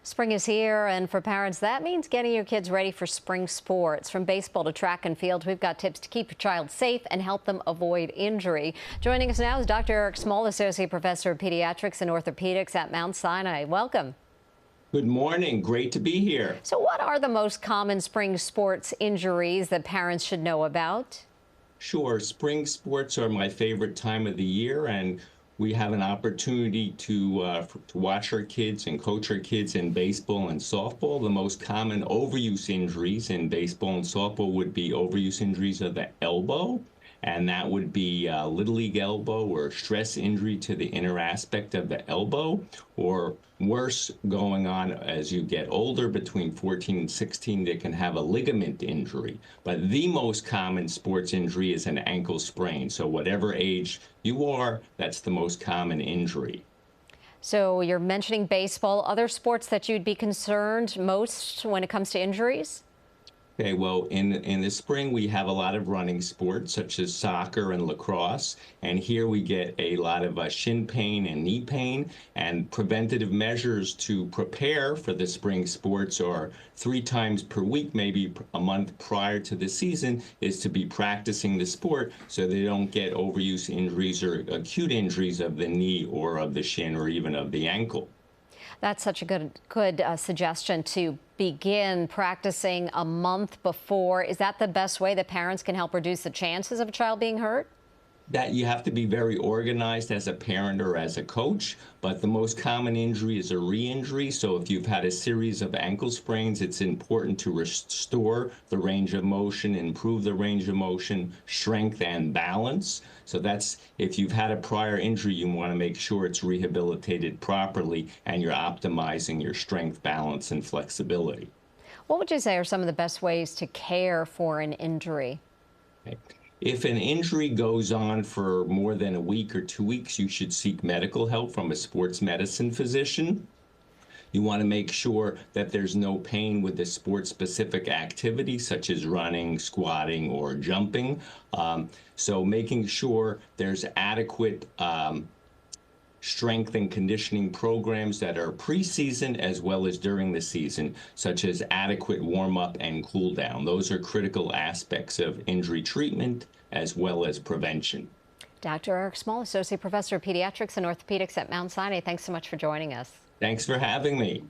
Spring is here, and for parents, that means getting your kids ready for spring sports. From baseball to track and field, we've got tips to keep your child safe and help them avoid injury. Joining us now is Dr. Eric Small, Associate Professor of Pediatrics and Orthopedics at Mount Sinai. Welcome. Good morning. Great to be here. So what are the most common spring sports injuries that parents should know about? Sure, spring sports are my favorite time of the year, and we have an opportunity to watch our kids and coach our kids in baseball and softball. The most common overuse injuries in baseball and softball would be overuse injuries of the elbow, and that would be little league elbow or stress injury to the inner aspect of the elbow, or worse, going on as you get older, between 14 and 16, they can have a ligament injury. But the most common sports injury is an ankle sprain. So whatever age you are, that's the most common injury. So you're mentioning baseball. Other sports that you'd be concerned most when it comes to injuries? Okay, well, in the spring, we have a lot of running sports, such as soccer and lacrosse. And here we get a lot of shin pain and knee pain. And preventative measures to prepare for the spring sports are 3 times per week, maybe a month prior to the season, is to be practicing the sport so they don't get overuse injuries or acute injuries of the knee or of the shin or even of the ankle. That's such a good suggestion to begin practicing a month before. Is that the best way that parents can help reduce the chances of a child being hurt? That you have to be very organized as a parent or as a coach, but the most common injury is a re-injury. So if you've had a series of ankle sprains, it's important to restore the range of motion, improve the range of motion, strength, and balance. So that's, if you've had a prior injury, you want to make sure it's rehabilitated properly and you're optimizing your strength, balance, and flexibility. What would you say are some of the best ways to care for an injury? Okay. If an injury goes on for more than a week or 2 weeks, you should seek medical help from a sports medicine physician. You want to make sure that there's no pain with the sport-specific activity, such as running, squatting, or jumping. So making sure there's adequate strength and conditioning programs that are pre-season as well as during the season, such as adequate warm-up and cool-down. Those are critical aspects of injury treatment as well as prevention. Dr. Eric Small, Associate Professor of Pediatrics and Orthopedics at Mount Sinai, thanks so much for joining us. Thanks for having me.